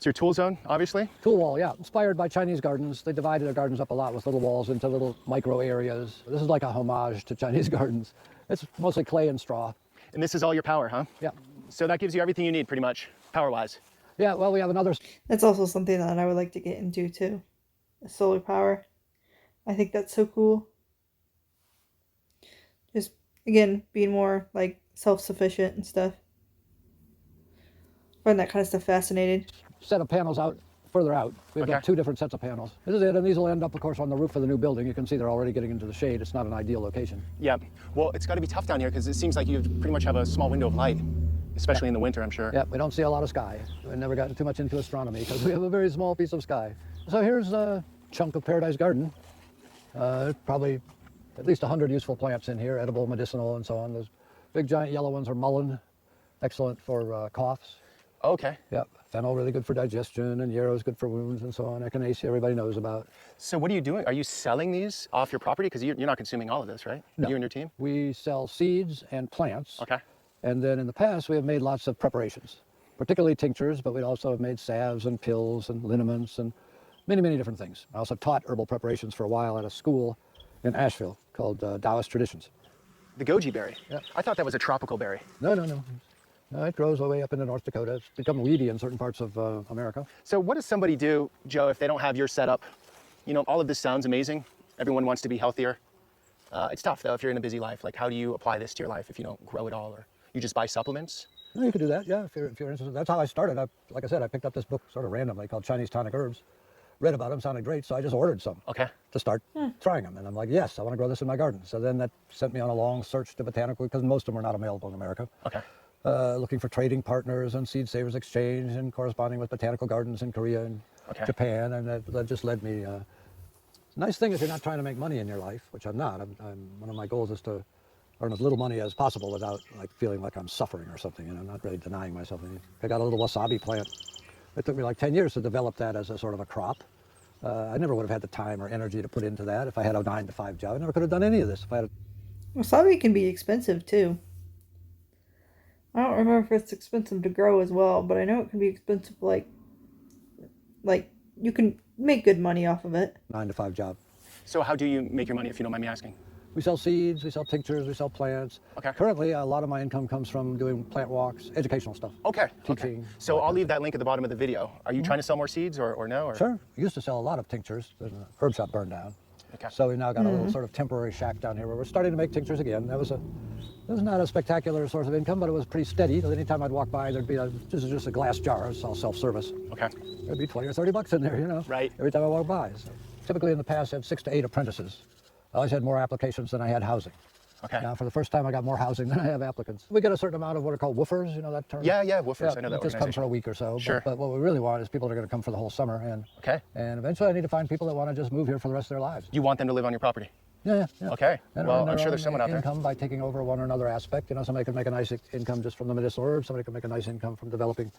It's your tool zone, obviously. Tool wall, yeah, inspired by Chinese gardens. They divided their gardens up a lot with little walls into little micro areas. This is like a homage to Chinese gardens. It's mostly clay and straw. And this is all your power, huh? Yeah. So that gives you everything you need, pretty much, power-wise. Yeah, well, we have another. That's also something that I would like to get into too. Solar power. I think that's so cool. Just, again, being more like self-sufficient and stuff. I find that kind of stuff fascinating. Set of panels out further out. We've got two different sets of panels. This is it, and these will end up, of course, on the roof of the new building. You can see they're already getting into the shade. It's not an ideal location. Yeah. Well, it's got to be tough down here because it seems like you pretty much have a small window of light, especially in the winter, I'm sure. Yeah, we don't see a lot of sky. We've never gotten too much into astronomy because we have a very small piece of sky. So here's a chunk of Paradise Garden. Probably at least 100 useful plants in here, edible, medicinal, and so on. Those big giant yellow ones are mullein, excellent for coughs. Okay. Yep, fennel really good for digestion, and yarrow is good for wounds and so on. Echinacea everybody knows about. So what are you doing? Are you selling these off your property? Because you're not consuming all of this, right? No. You and your team? We sell seeds and plants. Okay. And then in the past, we have made lots of preparations, particularly tinctures, but we also have made salves and pills and liniments and many, many different things. I also taught herbal preparations for a while at a school in Asheville called Taoist Traditions. The goji berry? Yeah. I thought that was a tropical berry. No. No, it grows all the way up into North Dakota. It's become weedy in certain parts of America. So what does somebody do, Joe, if they don't have your setup? You know, all of this sounds amazing. Everyone wants to be healthier. It's tough, though, if you're in a busy life. Like, how do you apply this to your life if you don't grow it all? Or you just buy supplements? No, you could do that, yeah, if you're interested. That's how I started. Like I said, I picked up this book sort of randomly called Chinese Tonic Herbs. Read about them, sounded great, so I just ordered some Okay. to start trying them. And I'm like, yes, I want to grow this in my garden. So then that sent me on a long search to botanical, because most of them are not available in America. Okay. Looking for trading partners and Seed Savers Exchange and corresponding with botanical gardens in Korea and Japan. And that just led me. Nice thing if you're not trying to make money in your life, which I'm not. One of my goals is to earn as little money as possible without like feeling like I'm suffering or something. And I'm not really denying myself anything. I got a little wasabi plant. It took me like 10 years to develop that as a sort of a crop. I never would have had the time or energy to put into that if I had a 9-to-5 job. I never could have done any of this if I had Wasabi can be expensive too. I don't remember if it's expensive to grow as well, but I know it can be expensive. Like you can make good money off of it. 9-to-5 job. So how do you make your money, if you don't mind me asking? We sell seeds, we sell tinctures, we sell plants. Okay. Currently, a lot of my income comes from doing plant walks, educational stuff. Okay. Teaching. Okay. So I'll leave that link at the bottom of the video. Are you trying to sell more seeds or no? Or? Sure. We used to sell a lot of tinctures. The herb shop burned down. Okay. So we now got a little sort of temporary shack down here where we're starting to make tinctures again. That was not a spectacular source of income, but it was pretty steady. Anytime I'd walk by, there'd be this is just a glass jar. It's all self-service. Okay. There'd be 20 or 30 bucks in there, you know. Right. Every time I walk by. So typically in the past, I had 6 to 8 apprentices. I always had more applications than I had housing. Okay. Now, for the first time, I got more housing than I have applicants. We get a certain amount of what are called woofers, you know that term? Yeah, woofers. I know that It just comes organization. for a week or so. Sure. But what we really want is people that are going to come for the whole summer. And eventually, I need to find people that want to just move here for the rest of their lives. You want them to live on your property? Yeah. Okay. And Well, earn I'm their sure there's own someone out there. income by taking over one or another aspect. You know, somebody could make a nice income just from the medicinal herbs. Somebody could make a nice income from developing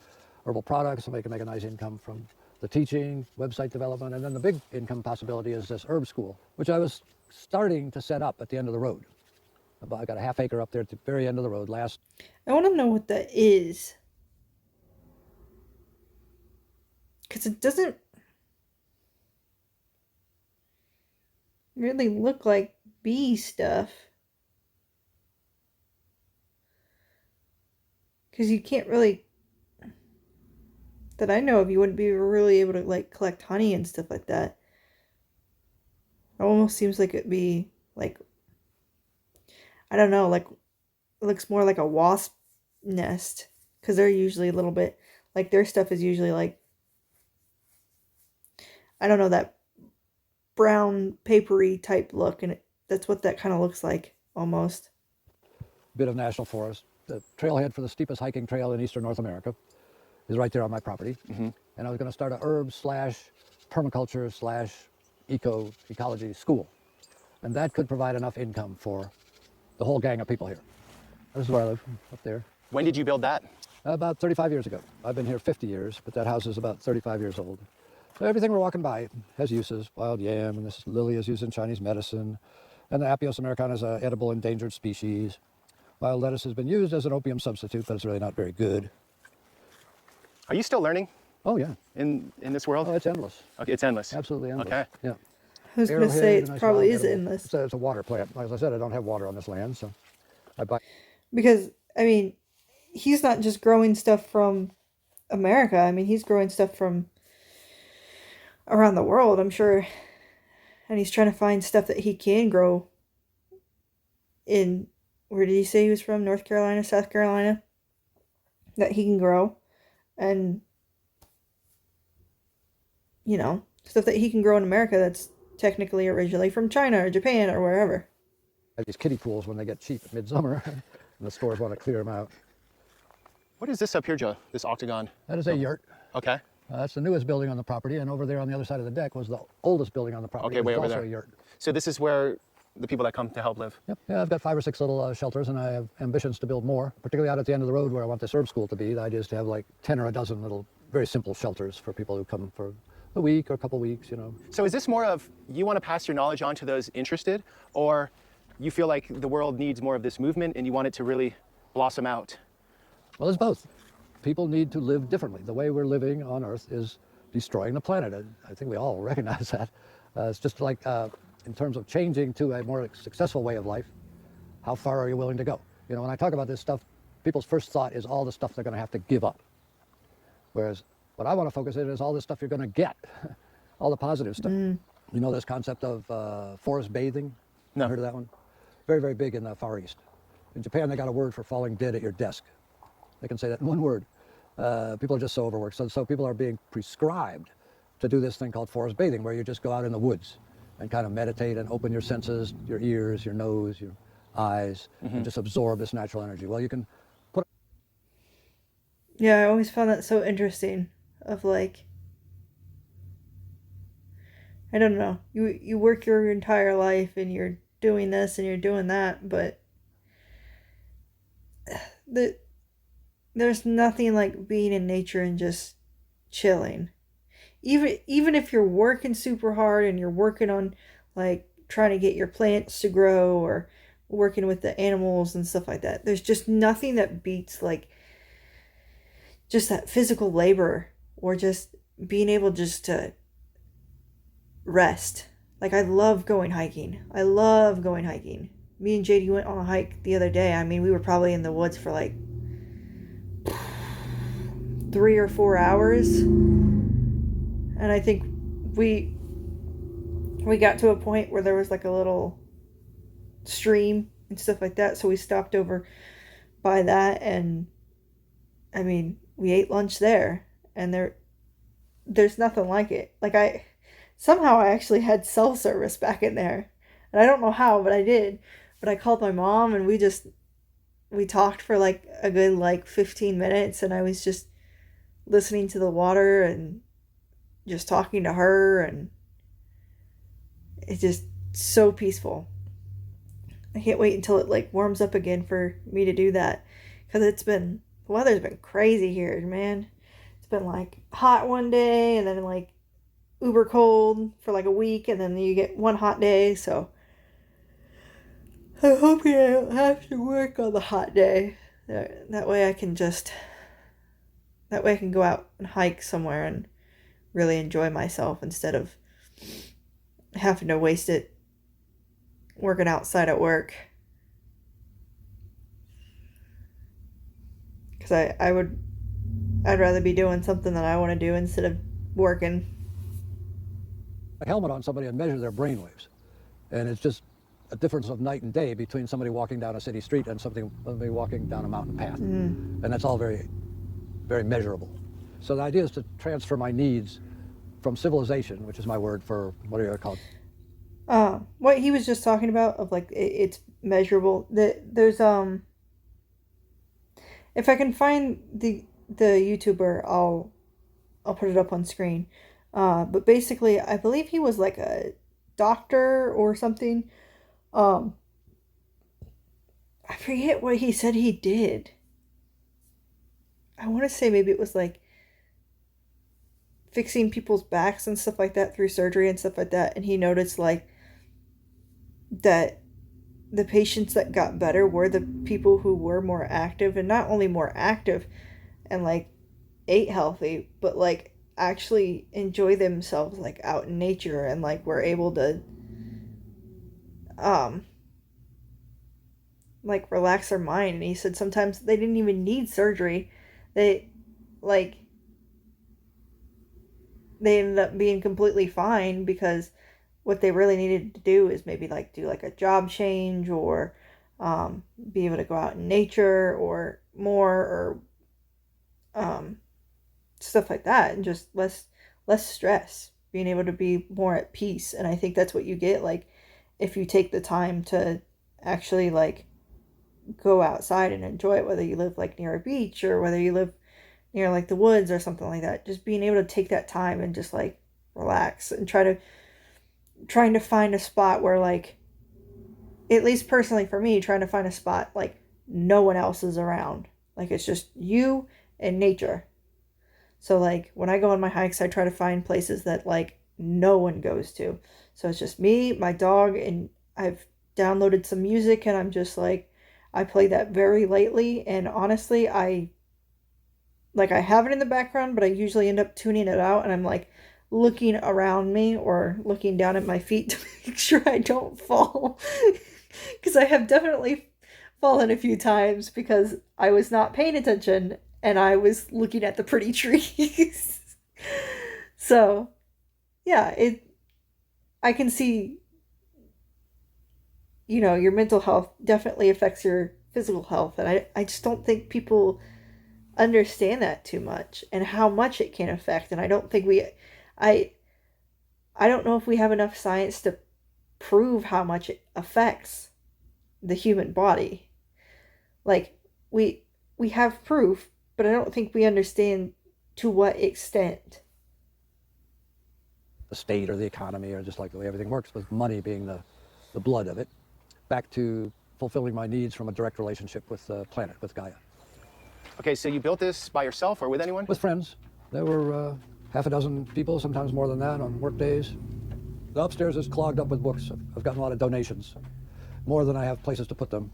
herbal products. Somebody could make a nice income from the teaching, website development. And then the big income possibility is this herb school, which I was starting to set up at the end of the road. I got a half acre up there at the very end of the road last. I want to know what that is. Because it doesn't really look like bee stuff. Because you can't really, that I know of, you wouldn't be really able to like collect honey and stuff like that. It almost seems like it'd be like, I don't know, like it looks more like a wasp nest, because they're usually a little bit like, their stuff is usually like, I don't know, that brown papery type look, and that's what that kind of looks like almost. Bit of national forest. The trailhead for the steepest hiking trail in eastern North America is right there on my property. And I was going to start a herb/permaculture/ ecology school, and that could provide enough income for the whole gang of people here. This is where I live, up there. When did you build that? About 35 years ago. I've been here 50 years, but that house is about 35 years old. So everything we're walking by has uses. Wild yam, and this lily is used in Chinese medicine, and the Apios americana is an edible endangered species. Wild lettuce has been used as an opium substitute, but it's really not very good. Are you still learning? Oh yeah. in this world? Oh, it's endless. Okay, it's endless. Absolutely endless. Okay. Yeah. I was gonna say Arrowhead, it a nice probably wild is edible. endless It's a water plant. As I said, I don't have water on this land, so I buy. because I mean, he's not just growing stuff from America. I mean, he's growing stuff from around the world, I'm sure, and he's trying to find stuff that he can grow in. Where did he say he was from? North Carolina, South Carolina, that he can grow, and you know, stuff that he can grow in America that's technically originally from China or Japan or wherever. These kiddie pools when they get cheap at midsummer, and the stores want to clear them out. What is this up here, Joe? This octagon? That is a yurt. Okay. That's the newest building on the property, and over there on the other side of the deck was the oldest building on the property. Okay, which way is over also there. a yurt. So this is where the people that come to help live. Yep. Yeah, I've got 5 or 6 little shelters, and I have ambitions to build more, particularly out at the end of the road where I want this herb school to be. The idea is to have like 10 or a dozen little, very simple shelters for people who come for a week or a couple weeks, you know. So is this more of you want to pass your knowledge on to those interested, or you feel like the world needs more of this movement and you want it to really blossom out? Well, it's both. People need to live differently. The way we're living on Earth is destroying the planet. I think we all recognize that. It's just like in terms of changing to a more successful way of life, how far are you willing to go? You know, when I talk about this stuff, people's first thought is all the stuff they're going to have to give up. Whereas what I want to focus in is all the stuff you're going to get, all the positive stuff. You know this concept of forest bathing? No. Heard of that one? Very, very big in the Far East. In Japan, they got a word for falling dead at your desk. They can say that in one word. People are just so overworked. So people are being prescribed to do this thing called forest bathing, where you just go out in the woods and kind of meditate and open your senses, your ears, your nose, your eyes, and just absorb this natural energy. Well, you can put. Yeah, I always found that so interesting. Of like, I don't know, you work your entire life and you're doing this and you're doing that, but there's nothing like being in nature and just chilling. Even if you're working super hard and you're working on like trying to get your plants to grow or working with the animals and stuff like that, there's just nothing that beats like just that physical labor or just being able just to rest. Like I love going hiking. I love going hiking. Me and JD went on a hike the other day. I mean, we were probably in the woods for like 3 or 4 hours. And I think we got to a point where there was like a little stream and stuff like that. So we stopped over by that, and I mean, we ate lunch there, and there's nothing like it. Like I actually had cell service back in there. And I don't know how, but I did. But I called my mom and we talked for like a good like 15 minutes, and I was just listening to the water and just talking to her, and it's just so peaceful. I can't wait until it like warms up again for me to do that, because the weather's been crazy here, man. It's been like hot one day and then like uber cold for like a week, and then you get one hot day. So I'm hoping I don't have to work on the hot day. That way I can go out and hike somewhere and really enjoy myself instead of having to waste it working outside at work. Because I'd rather be doing something that I want to do instead of working. A helmet on somebody and measure their brain waves. And it's just a difference of night and day between somebody walking down a city street and somebody walking down a mountain path. And that's all very, very measurable. So the idea is to transfer my needs from civilization, which is my word for, what are you called? What he was just talking about of like, it's measurable. There's, if I can find the YouTuber, I'll put it up on screen. But basically, I believe he was like a doctor or something. I forget what he said he did. I want to say maybe it was like fixing people's backs and stuff like that through surgery and stuff like that. And he noticed like that the patients that got better were the people who were more active, and not only more active and like ate healthy, but like actually enjoy themselves like out in nature and like were able to um like relax their mind. And he said sometimes they didn't even need surgery. They like they ended up being completely fine because what they really needed to do is maybe like do like a job change or be able to go out in nature or more or stuff like that, and just less stress, being able to be more at peace. And I think that's what you get like if you take the time to actually like go outside and enjoy it, whether you live like near a beach or whether you live near like the woods or something like that. Just being able to take that time and just like relax and trying to find a spot where like, at least personally for me, trying to find a spot like no one else is around, like it's just you and nature. So like when I go on my hikes, I try to find places that like no one goes to, so it's just me, my dog, and I've downloaded some music and I'm just like, I play that very lightly, and honestly I have it in the background, but I usually end up tuning it out, and I'm like looking around me or looking down at my feet to make sure I don't fall. Because I have definitely fallen a few times because I was not paying attention and I was looking at the pretty trees. So, yeah, I can see, your mental health definitely affects your physical health, and I just don't think people understand that too much and how much it can affect. And I don't think I I don't know if we have enough science to prove how much it affects the human body. Like we have proof, but I don't think we understand to what extent. The state or the economy or just like the way everything works, with money being the blood of it, back to fulfilling my needs from a direct relationship with the planet, with Gaia. Okay, so you built this by yourself or with anyone? With friends. There were half a dozen people, sometimes more than that, on work days. The upstairs is clogged up with books. I've gotten a lot of donations, more than I have places to put them.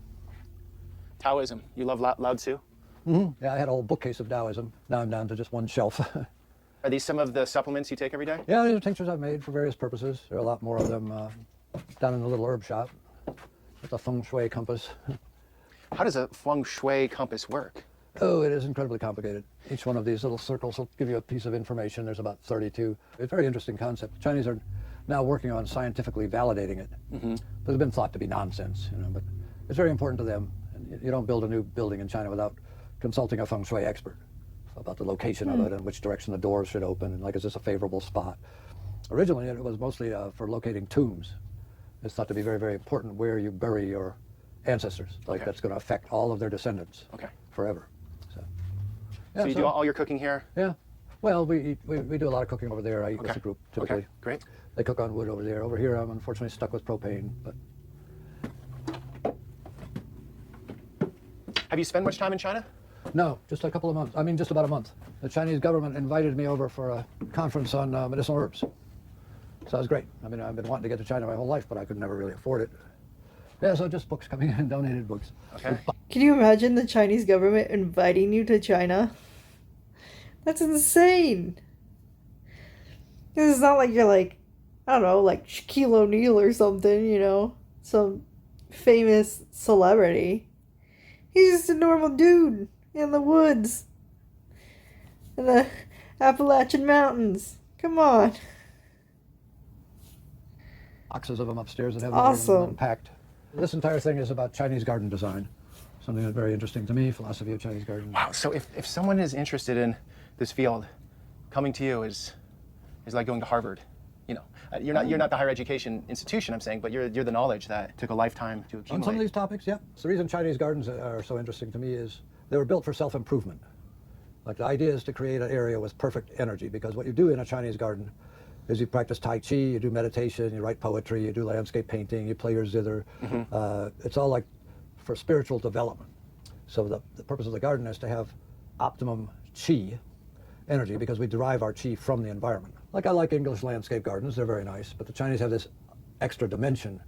Taoism. You love Lao Tzu? Mm-hmm. Yeah, I had a whole bookcase of Taoism. Now I'm down to just one shelf. Are these some of the supplements you take every day? Yeah, these are tinctures I've made for various purposes. There are a lot more of them down in the little herb shop with the feng shui compass. How does a feng shui compass work? Oh, it is incredibly complicated. Each one of these little circles will give you a piece of information. There's about 32. It's a very interesting concept. The Chinese are now working on scientifically validating it. Mm-hmm. But it's been thought to be nonsense, but it's very important to them. And you don't build a new building in China without consulting a feng shui expert about the location of it and which direction the doors should open, and like, is this a favorable spot? Originally, it was mostly for locating tombs. It's thought to be very, very important where you bury your ancestors. Like, that's going to affect all of their descendants forever. So you do all your cooking here? Yeah. Well, we do a lot of cooking over there. I eat with the group, typically. Okay, great. They cook on wood over there. Over here, I'm unfortunately stuck with propane. But Have you spent much time in China? no, just a couple of months. I mean, just about a month. The Chinese government invited me over for a conference on medicinal herbs. So that was great. I mean, I've been wanting to get to China my whole life, but I could never really afford it. Yeah, so just books coming in, donated books. Okay. Can you imagine the Chinese government inviting you to China? That's insane. It's not like you're like, I don't know, like Shaquille O'Neal or something, some famous celebrity. He's just a normal dude in the woods, in the Appalachian Mountains. Come on. Boxes of them upstairs that haven't Awesome. been unpacked. This entire thing is about Chinese garden design. Something that's very interesting to me, philosophy of Chinese garden. Wow, so if someone is interested in this field, coming to you is like going to Harvard. You're not the higher education institution, I'm saying, but you're the knowledge that took a lifetime to accumulate. On some of these topics, yeah. So the reason Chinese gardens are so interesting to me is they were built for self-improvement. Like, the idea is to create an area with perfect energy, because what you do in a Chinese garden is you practice Tai Chi, you do meditation, you write poetry, you do landscape painting, you play your zither. Mm-hmm. It's all like for spiritual development. So the purpose of the garden is to have optimum Qi energy, because we derive our Qi from the environment. Like, I like English landscape gardens, they're very nice, but the Chinese have this extra dimension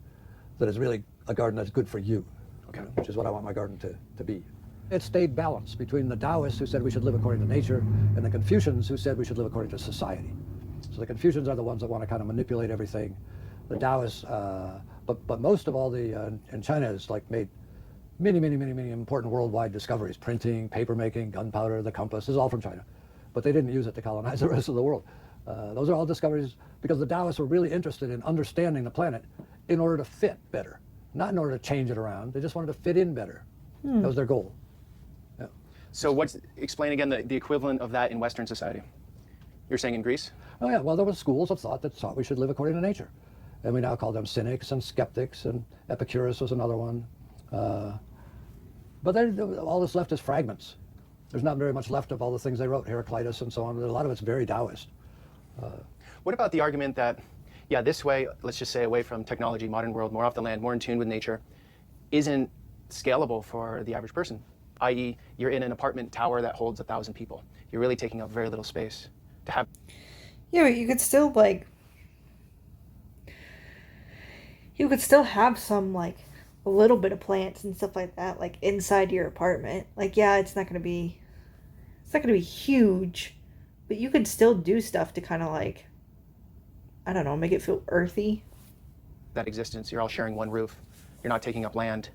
that is really a garden that's good for you, which is what I want my garden to be. it stayed balanced between the Taoists who said we should live according to nature and the Confucians who said we should live according to society. So the Confucians are the ones that want to kind of manipulate everything. The Taoists, but most of all in China has like made many important worldwide discoveries: printing, paper making, gunpowder, the compass. This is all from China, but they didn't use it to colonize the rest of the world. Those are all discoveries because the Taoists were really interested in understanding the planet in order to fit better, not in order to change it around. They just wanted to fit in better. That was their goal. Yeah. So explain again the equivalent of that in Western society. You're saying in Greece? Oh yeah, well there were schools of thought that thought we should live according to nature. And we now call them cynics and skeptics, and Epicurus was another one. But all that's left is fragments. There's not very much left of all the things they wrote, Heraclitus and so on. A lot of it's very Taoist. What about the argument that, yeah, this way, let's just say away from technology, modern world, more off the land, more in tune with nature, isn't scalable for the average person? I.e., you're in an apartment tower that holds 1,000 people. You're really taking up very little space to have. Yeah, but you could still have some like a little bit of plants and stuff like that, like inside your apartment. Like, yeah, it's not gonna be huge, but you could still do stuff to kind of like, I don't know, make it feel earthy. That existence, you're all sharing one roof. You're not taking up land.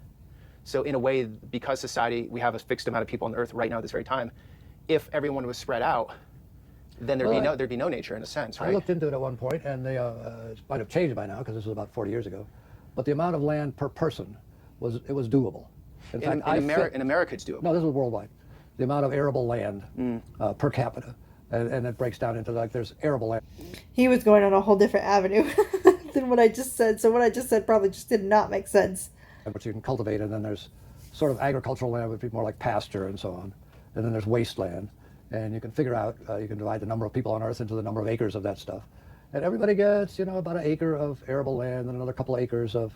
So in a way, because society, we have a fixed amount of people on Earth right now at this very time, if everyone was spread out, then there'd be no nature in a sense, right? I looked into it at one point, and it might have changed by now because this was about 40 years ago. But the amount of land per person was doable. In America, it's doable. No, this was worldwide. The amount of arable land per capita, and it breaks down into like there's arable land. He was going on a whole different avenue than what I just said. So what I just said probably just did not make sense. Which you can cultivate, and then there's sort of agricultural land would be more like pasture and so on. And then there's wasteland. And you can figure out, you can divide the number of people on Earth into the number of acres of that stuff. And everybody gets, about an acre of arable land and another couple acres of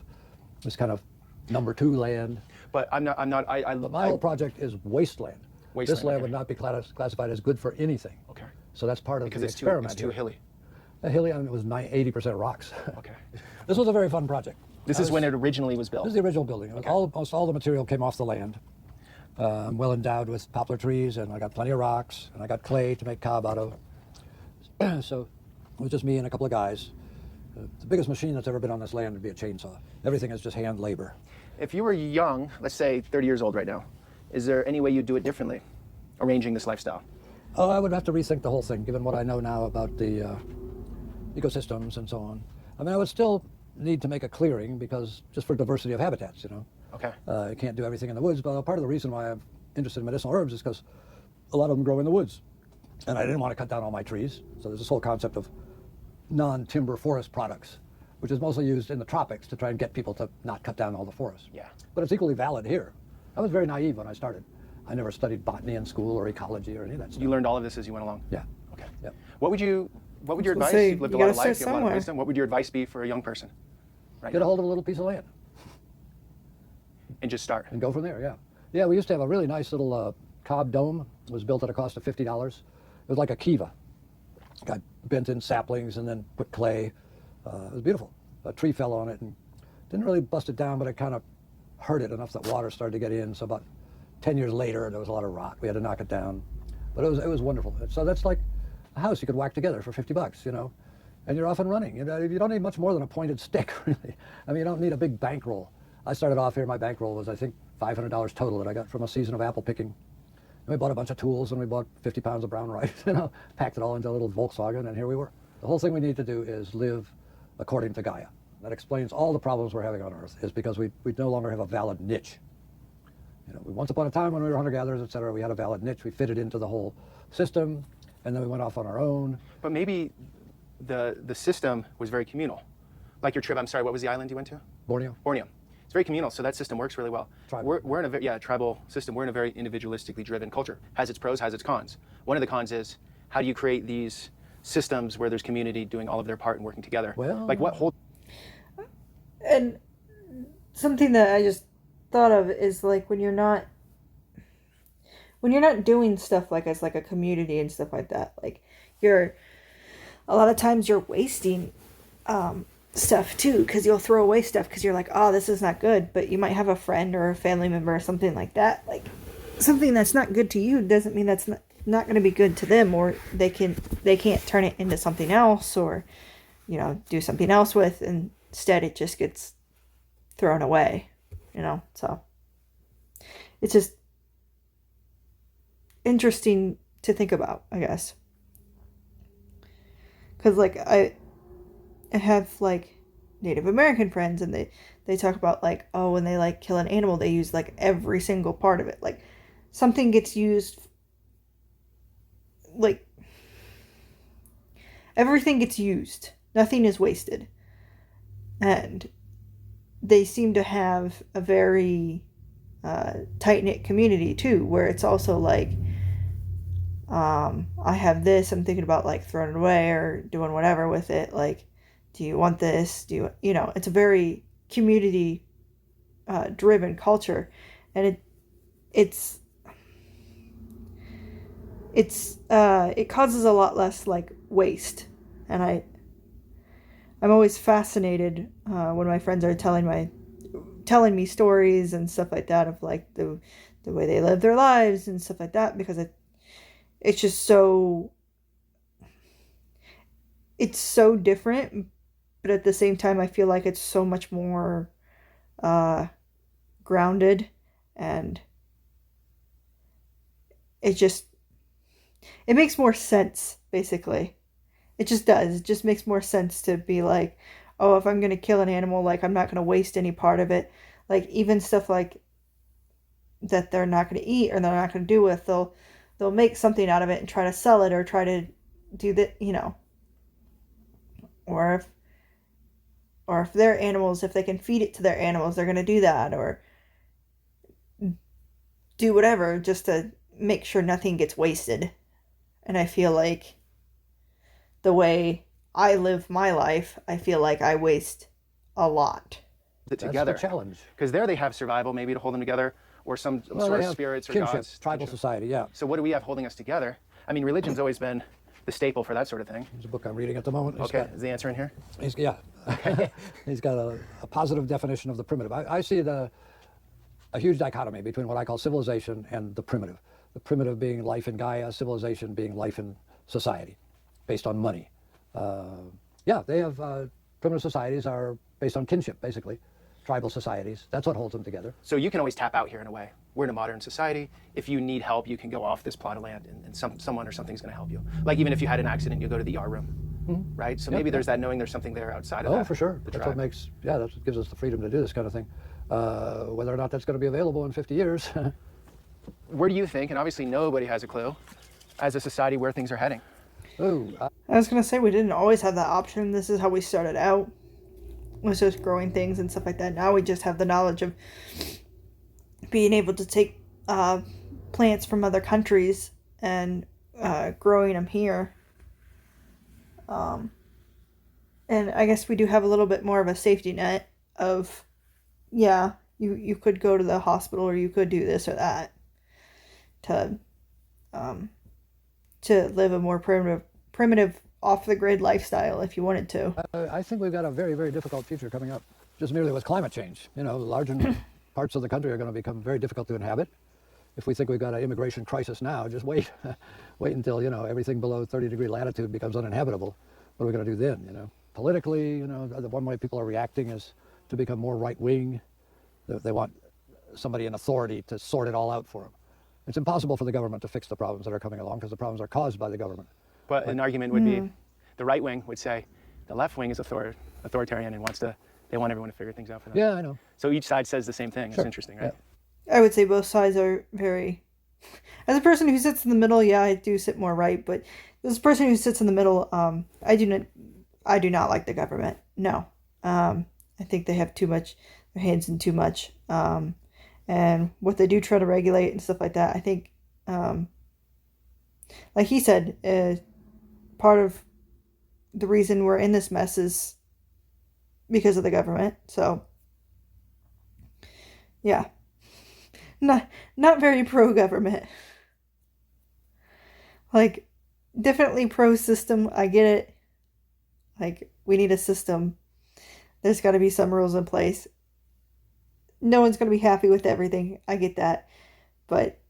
this kind of number 2 land. But My whole project is wasteland. This land would not be classified as good for anything. Okay. So that's part of because the experiment. It's too hilly. Hilly, I mean, it was 80% rocks. Okay. This was a very fun project. This is when it originally was built. This is the original building. Okay. Almost all the material came off the land. I'm well endowed with poplar trees, and I got plenty of rocks, and I got clay to make cob out of. So it was just me and a couple of guys. The biggest machine that's ever been on this land would be a chainsaw. Everything is just hand labor. If you were young, let's say 30 years old right now, is there any way you'd do it differently, arranging this lifestyle? Oh, I would have to rethink the whole thing, given what I know now about the ecosystems and so on. I mean, I would still need to make a clearing because just for diversity of habitats, Okay. You can't do everything in the woods, but part of the reason why I'm interested in medicinal herbs is because a lot of them grow in the woods. And I didn't want to cut down all my trees. So there's this whole concept of non-timber forest products, which is mostly used in the tropics to try and get people to not cut down all the forests. Yeah. But it's equally valid here. I was very naive when I started. I never studied botany in school or ecology or any of that stuff. You learned all of this as you went along? Yeah. Okay. Yep. What would your advice? Say, You've lived a you lot of gotta life, you have a lot of start wisdom. What would your advice be for a young person? Right Get a now? hold of a little piece of land And just start. and go from there, yeah. Yeah, we used to have a really nice little cob dome. It was built at a cost of $50. It was like a kiva. Got bent in saplings and then put clay. It was beautiful. A tree fell on it and didn't really bust it down, but it kind of hurt it enough that water started to get in. So about 10 years later, there was a lot of rot. We had to knock it down. But it was wonderful. So that's like a house you could whack together for $50, and you're off and running. You don't need much more than a pointed stick, really. I mean, you don't need a big bankroll. I started off here, my bankroll was, I think, $500 total that I got from a season of apple picking. And we bought a bunch of tools, and we bought 50 pounds of brown rice, packed it all into a little Volkswagen, and here we were. The whole thing we need to do is live according to Gaia. That explains all the problems we're having on Earth, is because we no longer have a valid niche. Once upon a time when we were hunter-gatherers, et cetera, we had a valid niche. We fitted into the whole system, and then we went off on our own. But maybe the system was very communal. Like your trip, I'm sorry, what was the island you went to? Borneo. Borneo. It's very communal, so that system works really well. Tribal. We're in a tribal system. We're in a very individualistically driven culture. Has its pros, has its cons. One of the cons is, how do you create these systems where there's community doing all of their part and working together? Well, like what whole... And something that I just thought of is like when you're not doing stuff like as like a community and stuff like that, like a lot of times you're wasting stuff too, because you'll throw away stuff because you're like, oh, this is not good, but you might have a friend or a family member or something like that like something that's not good to you doesn't mean that's not going to be good to them, or they can't turn it into something else, or do something else with. Instead, it just gets thrown away. So it's just interesting to think about, I guess. Because like I have like Native American friends, and they talk about like, oh, when they like kill an animal, they use like every single part of it. Like something gets used, like everything gets used. Nothing is wasted. And they seem to have a very tight-knit community too, where it's also like, I have this, I'm thinking about like throwing it away or doing whatever with it. Like, do you want this? It's a very community driven culture, and it causes a lot less like waste. And I'm always fascinated when my friends are telling me stories and stuff like that of like the way they live their lives and stuff like that, because it's just it's so different, but at the same time I feel like it's so much more grounded, and it makes more sense, basically. It just does. It just makes more sense to be like, oh, if I'm going to kill an animal, like I'm not going to waste any part of it. Like even stuff like that they're not going to eat or they're not going to do with, they'll make something out of it and try to sell it or try to do that, or if their animals, if they can feed it to their animals, they're going to do that, or do whatever just to make sure nothing gets wasted. And I feel like the way I live my life, I feel like I waste a lot. Together. That's the challenge. Because there they have survival maybe to hold them together, or some sort of spirits or kinship, gods. tribal society, yeah. So what do we have holding us together? I mean, religion's always been the staple for that sort of thing. There's a book I'm reading at the moment. Okay, is the answer in here? Yeah. He's got a positive definition of the primitive. I see a huge dichotomy between what I call civilization and the primitive. The primitive being life in Gaia, civilization being life in society, based on money. They have primitive societies are based on kinship, basically. Tribal societies. That's what holds them together. So you can always tap out here in a way. We're in a modern society. If you need help, you can go off this plot of land, and someone or something's going to help you. Like even if you had an accident, you go to the ER room, right? So maybe there's that knowing there's something there outside of that. Oh, for sure. That's what that's what gives us the freedom to do this kind of thing. Whether or not that's going to be available in 50 years. Where do you think, and obviously nobody has a clue, as a society, where things are heading? I was going to say, we didn't always have that option. This is how we started out, was just growing things and stuff like that. Now we just have the knowledge of being able to take plants from other countries and growing them here. And I guess we do have a little bit more of a safety net of, you could go to the hospital, or you could do this or that to live a more primitive off-the-grid lifestyle if you wanted to. I think we've got a very, very difficult future coming up, just merely with climate change. Large parts of the country are going to become very difficult to inhabit. If we think we've got an immigration crisis now, just wait until, everything below 30-degree latitude becomes uninhabitable. What are we going to do then, Politically, the one way people are reacting is to become more right-wing. They want somebody in authority to sort it all out for them. It's impossible for the government to fix the problems that are coming along, because the problems are caused by the government. But an argument would be, the right wing would say, the left wing is authoritarian and they want everyone to figure things out for them. Yeah, I know. So each side says the same thing. Sure. It's interesting, right? I would say both sides are very... As a person who sits in the middle, I do sit more right, but as a person who sits in the middle, I do not like the government. No. I think they have their hands in too much. And what they do try to regulate and stuff like that, I think, like he said, part of the reason we're in this mess is because of the government. So, yeah. Not very pro-government. Like, definitely pro-system. I get it. Like, we need a system. There's got to be some rules in place. No one's going to be happy with everything. I get that. But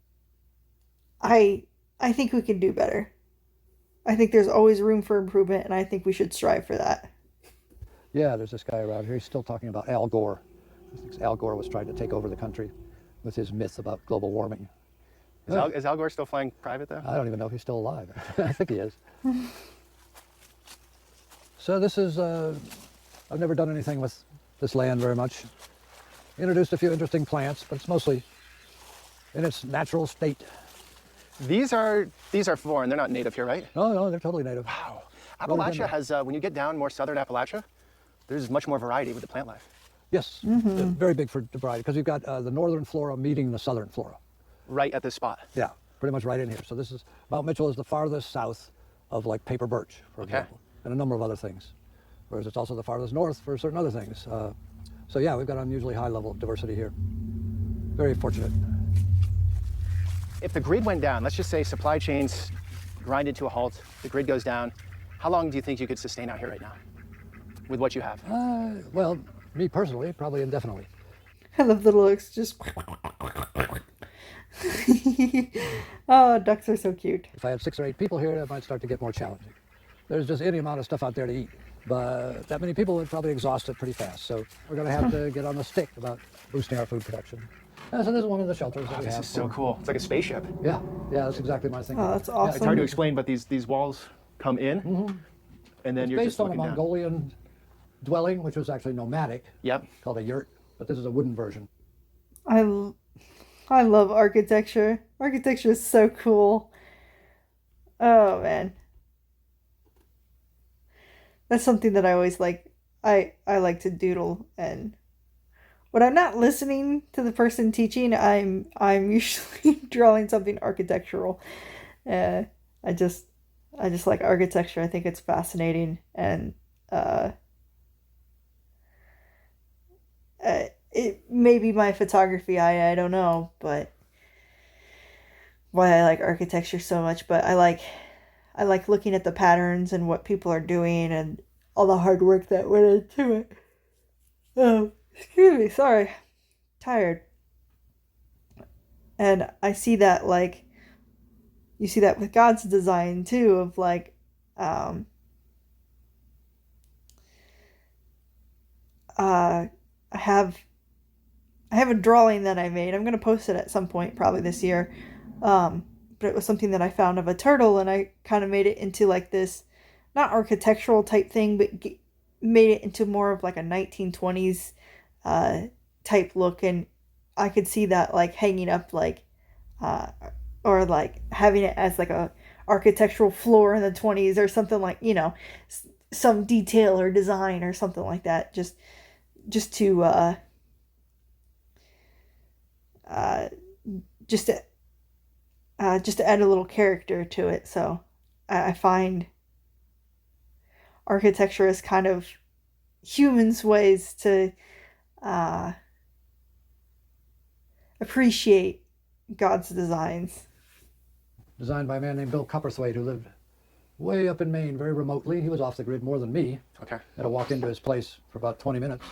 I think we can do better. I think there's always room for improvement, and I think we should strive for that. Yeah, there's this guy around here. He's still talking about Al Gore. He thinks Al Gore was trying to take over the country with his myth about global warming. Is Al Gore still flying private though? I don't even know if he's still alive. I think he is. So this is, I've never done anything with this land very much. Introduced a few interesting plants, but it's mostly in its natural state. These are foreign. They're not native here, right? No, they're totally native. Wow. Well, Appalachia has, when you get down more southern Appalachia, there's much more variety with the plant life. Yes, very big for variety, because you've got the northern flora meeting the southern flora. Right at this spot. Yeah, pretty much right in here. So this is, Mount Mitchell is the farthest south of like paper birch, for example, and a number of other things. Whereas it's also the farthest north for certain other things. So yeah, we've got unusually high level of diversity here. Very fortunate. If the grid went down, let's just say supply chains grind to a halt, the grid goes down, how long do you think you could sustain out here right now with what you have? Well, me personally, probably indefinitely. I love the looks. Just. Oh, ducks are so cute. If I had 6 or 8 people here, that might start to get more challenging. There's just any amount of stuff out there to eat, but that many people would probably exhaust it pretty fast. So we're going to have to get on the stick about boosting our food production. So this is one of the shelters that we This have. is so cool. It's like a spaceship. Yeah, that's exactly my thinking. Oh, that's awesome. It's hard to explain, but these walls come in, and then It's you're based just on a looking down. Mongolian dwelling, which was actually nomadic, Yep. called a yurt, but this is a wooden version. I love architecture. Architecture is so cool. Oh man. That's something that I always like. I like to doodle, and when I'm not listening to the person teaching, I'm usually drawing something architectural. I just like architecture. I think it's fascinating, and it may be my photography eye, I don't know, but why I like architecture so much. But I like looking at the patterns and what people are doing and all the hard work that went into it. Oh, excuse me, sorry. Tired. And I see that, like, you see that with God's design too, of like I have a drawing that I made. I'm gonna post it at some point, probably this year. But it was something that I found of a turtle, and I kind of made it into like this, not architectural type thing, but made it into more of like a 1920s type look, and I could see that like hanging up like or like having it as like a architectural floor in the 20s or something, like, you know, some detail or design or something like that, just to just to add a little character to it. So I find architecture is kind of humans' ways to appreciate God's designs. Designed by a man named Bill Copperthwaite, who lived way up in Maine, very remotely. He was off the grid more than me. Okay. Had to walk into his place for about 20 minutes.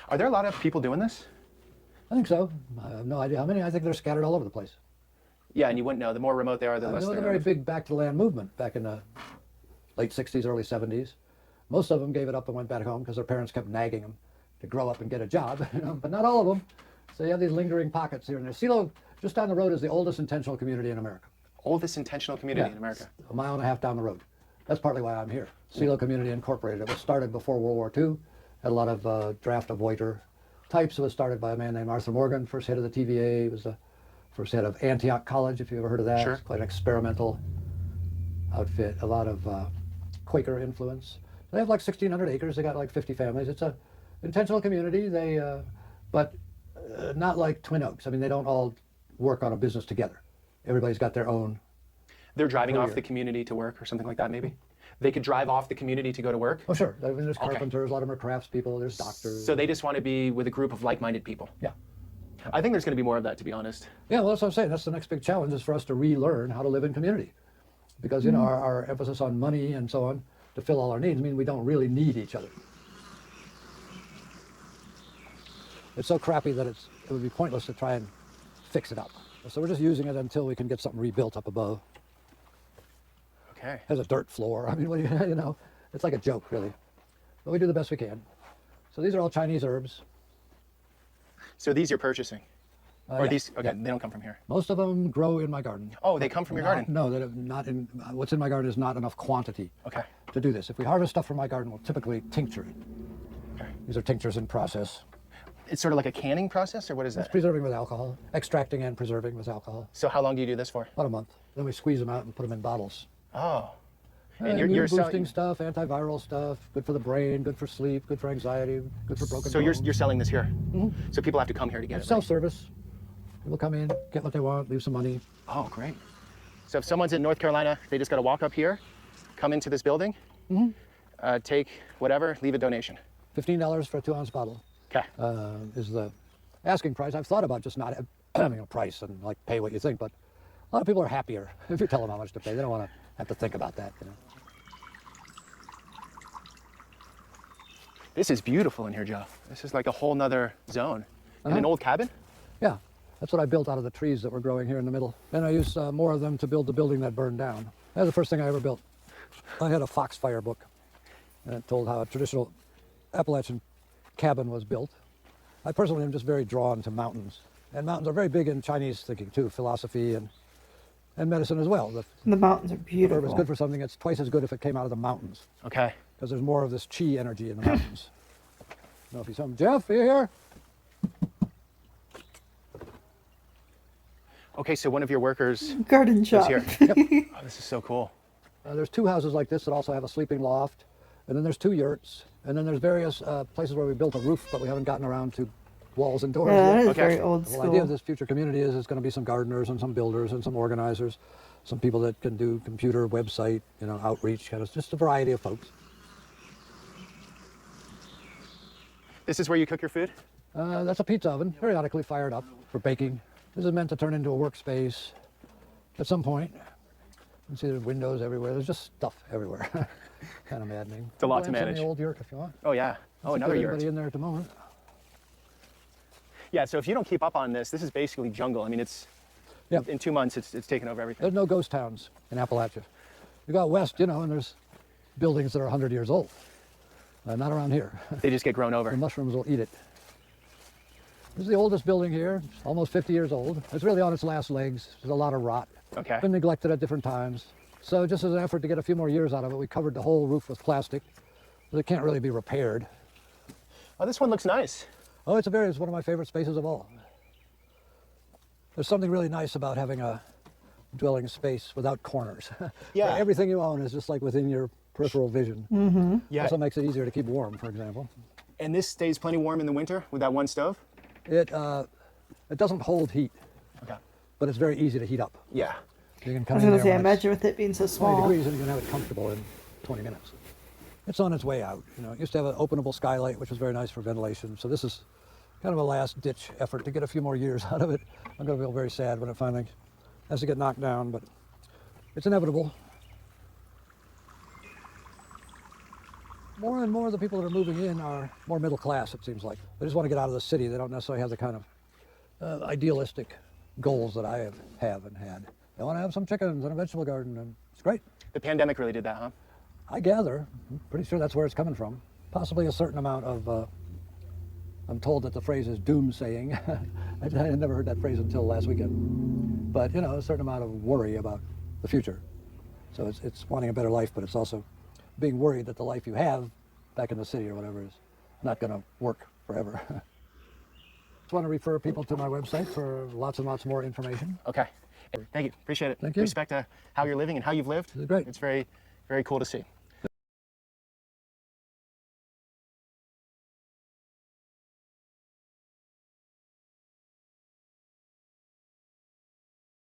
Are there a lot of people doing this? I think so. I have no idea how many. I think they're scattered all over the place. Yeah, and you wouldn't know. The more remote they are, the less There was they're a very big back to the land movement back in the late 60s, early 70s. Most of them gave it up and went back home because their parents kept nagging them to grow up and get a job, you know, but not all of them. So you have these lingering pockets here and there. CeeLo, just down the road, is the oldest intentional community in America. oldest intentional community in America. A mile and a half down the road. That's partly why I'm here. CeeLo Community Incorporated. It was started before World War II. Had a lot of draft avoider types. It was started by a man named Arthur Morgan, first head of the TVA. He was the first head of Antioch College, if you ever heard of that. Sure. It's quite an experimental outfit. A lot of Quaker influence. They have like 1,600 acres. They got like 50 families. It's a intentional community. They, but not like Twin Oaks. I mean, they don't all work on a business together. Everybody's got their own. They're driving off career. the community to work or something like that, maybe? They could drive off the community to go to work? Oh, sure. I mean, there's carpenters, a lot of them are craftspeople, there's doctors. So they just want to be with a group of like-minded people? Yeah. I think there's going to be more of that, to be honest. Yeah, well, that's what I'm saying. That's the next big challenge, is for us to relearn how to live in community. Because, you know, our emphasis on money and so on to fill all our needs mean we don't really need each other. It's so crappy that it would be pointless to try and fix it up. So we're just using it until we can get something rebuilt up above. Okay. It has a dirt floor. I mean, what do you, you know, it's like a joke, really. But we do the best we can. So these are all Chinese herbs. So these you're purchasing? Or Yeah, these, okay, yeah. they don't come from here. Most of them grow in my garden. Oh, they come from your garden? No, not in. What's in my garden is not enough quantity Okay. to do this. If we harvest stuff from my garden, we'll typically tincture it. Okay. These are tinctures in process. It's sort of like a canning process, or what is It's that? preserving with alcohol, extracting and preserving with alcohol. So how long do you do this for? About a month. Then we squeeze them out and put them in bottles. Oh. And you're boosting selling, stuff, antiviral stuff, good for the brain, good for sleep, good for anxiety, good for broken so bones. you're selling this here? So people have to come here to get it, right? Self-service. People come in, get what they want, leave some money. Oh, great. So if someone's in North Carolina, they just got to walk up here, come into this building, take whatever, leave a donation. $15 for a 2-ounce bottle Okay. is the asking price. I've thought about just not having a price and like pay what you think, but a lot of people are happier if you tell them how much to pay. They don't want to have to think about that, you know. This is beautiful in here, Joe. This is like a whole nother zone. In an old cabin? Yeah, that's what I built out of the trees that were growing here in the middle. And I used more of them to build the building that burned down. That was the first thing I ever built. I had a Foxfire book, and it told how a traditional Appalachian cabin was built. I personally am just very drawn to mountains. And mountains are very big in Chinese thinking too, philosophy and medicine as well. The mountains are If beautiful. it's good for something, it's twice as good if it came out of the mountains, Okay. because there's more of this chi energy in the mountains. I don't know if he's home. Jeff, are you here? Okay, so one of your workers Garden is shop. here. Oh, this is so cool. There's 2 houses like this that also have a sleeping loft, and then there's 2 yurts, and then there's various places where we built a roof, but we haven't gotten around to walls and doors Yeah, that yet. is Okay. very old The school. whole idea of this future community is it's going to be some gardeners and some builders and some organizers, some people that can do computer, website, you know, outreach, kind of just a variety of folks. This is where you cook your food? That's a pizza oven, periodically fired up for baking. This is meant to turn into a workspace at some point. You can see there's windows everywhere. There's just stuff everywhere. Kind of maddening. It's a lot to Go inside manage. The old yurt if you want. Oh, yeah. Oh, Let's another get yurt. everybody in there at the moment. Yeah, so if you don't keep up on this is basically jungle. I mean, it's Yeah. in 2 months, it's taken over everything. There's no ghost towns in Appalachia. You go out west, you know, and there's buildings that are 100 years old. Not around here. They just get grown The over. mushrooms will eat it. This is the oldest building here. It's almost 50 years old. It's really on its last legs. There's a lot of rot. Okay. Been neglected at different times. So just as an effort to get a few more years out of it, we covered the whole roof with plastic. It can't really be repaired. Oh, this one looks nice. Oh, it's one of my favorite spaces of all. There's something really nice about having a dwelling space without corners. Yeah. Where everything you own is just like within your peripheral vision. Yeah. Also makes it easier to keep warm, for example. And this stays plenty warm in the winter with that one stove? It doesn't hold heat, Okay. but it's very easy to heat up. Yeah. You can I come was in gonna there say, when it's imagine with it being so 20 small. degrees and you can have it comfortable in 20 minutes. It's on its way out. You know, it used to have an openable skylight, which was very nice for ventilation. So this is kind of a last-ditch effort to get a few more years out of it. I'm going to feel very sad when it finally has to get knocked down, but it's inevitable. More and more of the people that are moving in are more middle class, it seems like. They just want to get out of the city. They don't necessarily have the kind of idealistic goals that I have and had. They want to have some chickens and a vegetable garden, and it's great. The pandemic really did that, huh? I gather, I'm pretty sure that's where it's coming from. Possibly a certain amount of, I'm told that the phrase is doomsaying. I had never heard that phrase until last weekend. But, you know, a certain amount of worry about the future. So it's wanting a better life, but it's also being worried that the life you have back in the city or whatever is not going to work forever. Just want to refer people to my website for lots and lots more information. Okay. Thank you. Appreciate it. Thank you. Respect how you're living and how you've lived. This is great. It's very, very cool to see.